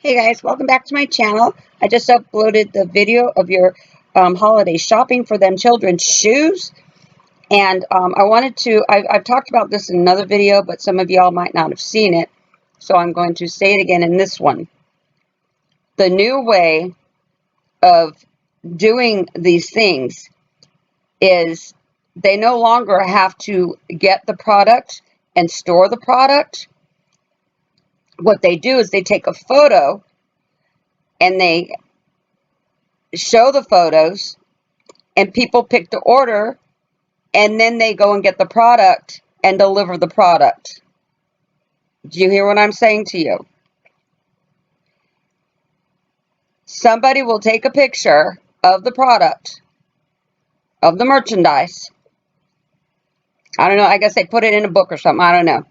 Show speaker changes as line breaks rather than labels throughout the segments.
Hey guys, welcome back to my channel. I just uploaded the video of your holiday shopping for them children's shoes. And I wanted to, I've talked about this in another video, but some of y'all might not have seen it. So I'm going to say it again in this one. The new way of doing these things is they no longer have to get the product and store the product. What they do is they take a photo and they show the photos, and people pick the order, and then they go and get the product and deliver the product. Do you hear what I'm saying to you? Somebody will take a picture of the product, of the merchandise. I don't know, I guess they put it in a book or something, I don't know.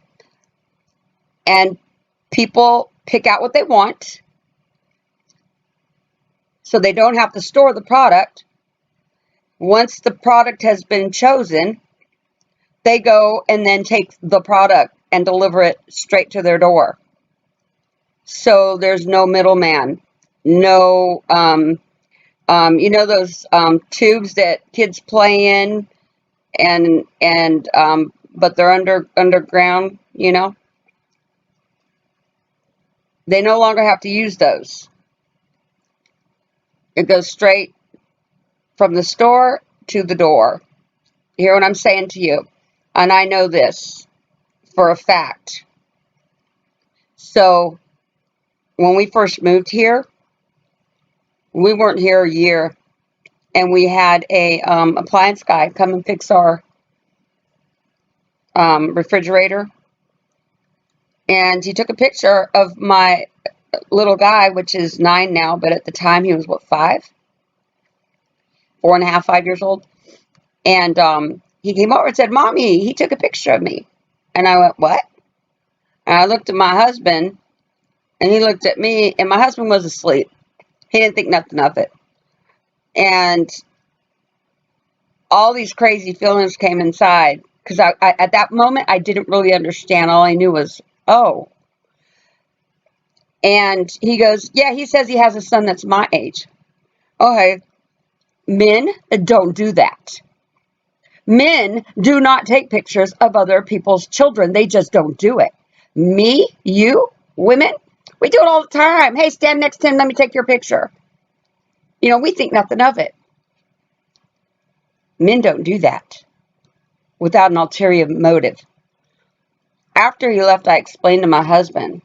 And people pick out what they want, so they don't have to store the product. Once the product has been chosen, they go and then take the product and deliver it straight to their door. So there's no middleman. No, you know those tubes that kids play in, and but they're underground. You know, they no longer have to use those. It goes straight from the store to the door. You hear what I'm saying to you? And I know this for a fact. So when we first moved here, we weren't here a year, and we had a appliance guy come and fix our refrigerator. And he took a picture of my little guy, which is 9 now, but at the time he was, what, 5? 4.5, 5 years old. And he came over and said, "Mommy, he took a picture of me." And I went, "What?" And I looked at my husband, and he looked at me, and my husband was asleep. He didn't think nothing of it. And all these crazy feelings came inside, because I at that moment, I didn't really understand. All I knew was, oh. And he goes, "Yeah, he says he has a son that's my age." Okay, men don't do that. Men do not take pictures of other people's children. They just don't do it. Me, you, women, we do it all the time. "Hey, stand next to him. Let me take your picture." You know, we think nothing of it. Men don't do that without an ulterior motive. After he left, I explained to my husband,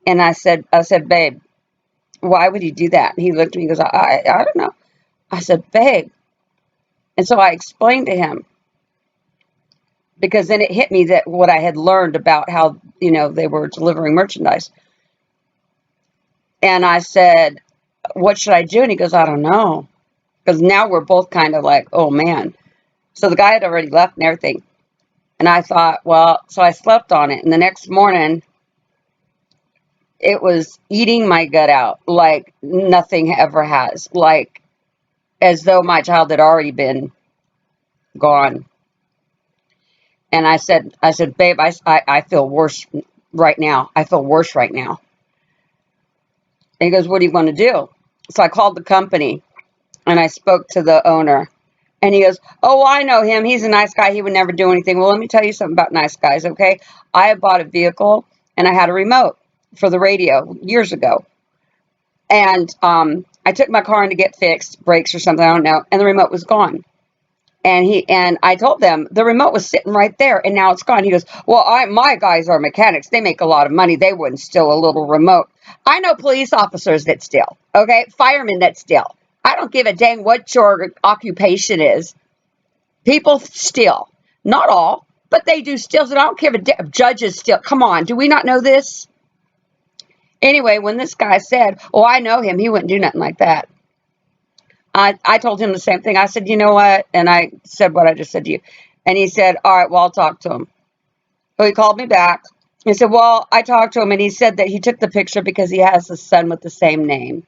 and I said, "Babe, why would he do that?" And he looked at me and goes, I don't know. I said, "Babe." And so I explained to him, because then it hit me that what I had learned about how, you know, they were delivering merchandise. And I said, "What should I do?" And he goes, "I don't know." Because now we're both kind of like, oh man. So the guy had already left and everything. And I thought, well, so I slept on it. And the next morning, it was eating my gut out like nothing ever has. Like, as though my child had already been gone. And I said, "Babe, I feel worse right now. I feel worse right now." And he goes, "What are you going to do?" So I called the company, and I spoke to the owner. And he goes, "Oh, I know him. He's a nice guy. He would never do anything." Well, let me tell you something about nice guys, okay? I had bought a vehicle, and I had a remote for the radio years ago. And I took my car in to get fixed, brakes or something, I don't know, and the remote was gone. And I told them the remote was sitting right there, and now it's gone. He goes, "Well, my guys are mechanics. They make a lot of money. They wouldn't steal a little remote." I know police officers that steal, okay? Firemen that steal. I don't give a dang what your occupation is. People steal. Not all, but they do steal. So I don't care if judges steal. Come on, do we not know this? Anyway, when this guy said, "Oh, I know him. He wouldn't do nothing like that," I told him the same thing. I said, "You know what?" And I said what I just said to you. And he said, "All right, well, I'll talk to him." So he called me back. He said, "Well, I talked to him, and he said that he took the picture because he has a son with the same name."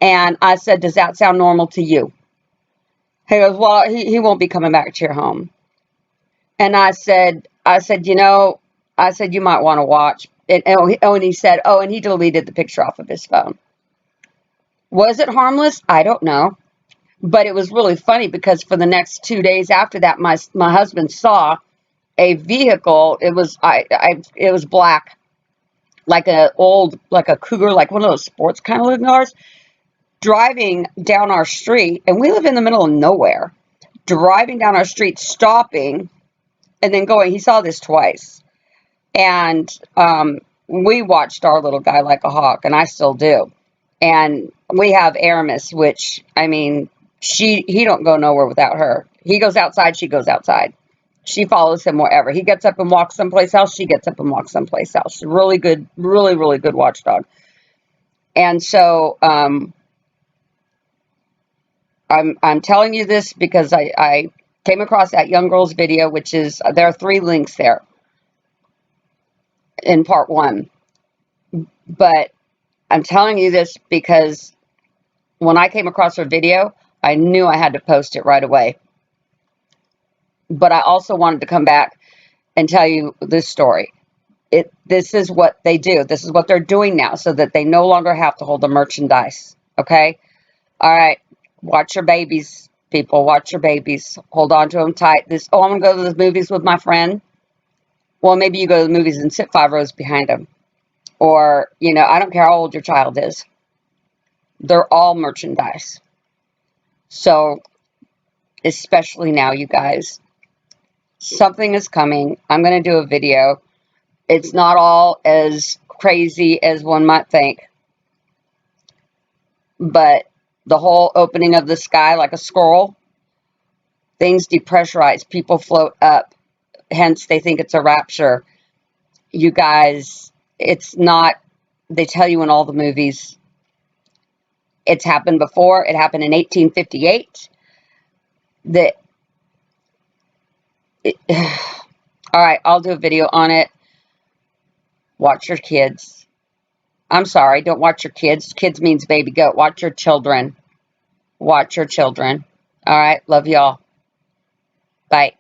And I said, "Does that sound normal to you?" He goes, "Well, he won't be coming back to your home." And I said, "You know," I said, "you might want to watch, and he said, oh, and he deleted the picture off of his phone. Was it harmless? I don't know. But it was really funny because for the next 2 days after that, my husband saw a vehicle. It was it was black, like a Cougar, like one of those sports kind of looking cars, driving down our street, and we live in the middle of nowhere. Driving down our street, stopping, and then going. He saw this twice, and we watched our little guy like a hawk, and I still do. And we have Aramis, which, I mean, he don't go nowhere without her. He goes outside, she goes outside. She follows him wherever. He gets up and walks someplace else, she gets up and walks someplace else. Really good, really, really good watchdog. And so I'm telling you this because I came across that young girl's video, which is, there are 3 links there in part 1. But I'm telling you this because when I came across her video, I knew I had to post it right away. But I also wanted to come back and tell you this story. This is what they do. This is what they're doing now so that they no longer have to hold the merchandise. Okay? All right. Watch your babies, people. Watch your babies. Hold on to them tight. I'm going to go to the movies with my friend. Well, maybe you go to the movies and sit 5 rows behind them. Or, I don't care how old your child is. They're all merchandise. So, especially now, you guys, something is coming. I'm going to do a video. It's not all as crazy as one might think. But the whole opening of the sky like a squirrel, things depressurize. People float up. Hence, they think it's a rapture. You guys, it's not. They tell you in all the movies. It's happened before. It happened in 1858. All right, I'll do a video on it. Watch your kids. I'm sorry, don't watch your kids. Kids means baby goat. Watch your children. Watch your children. All right, love y'all. Bye.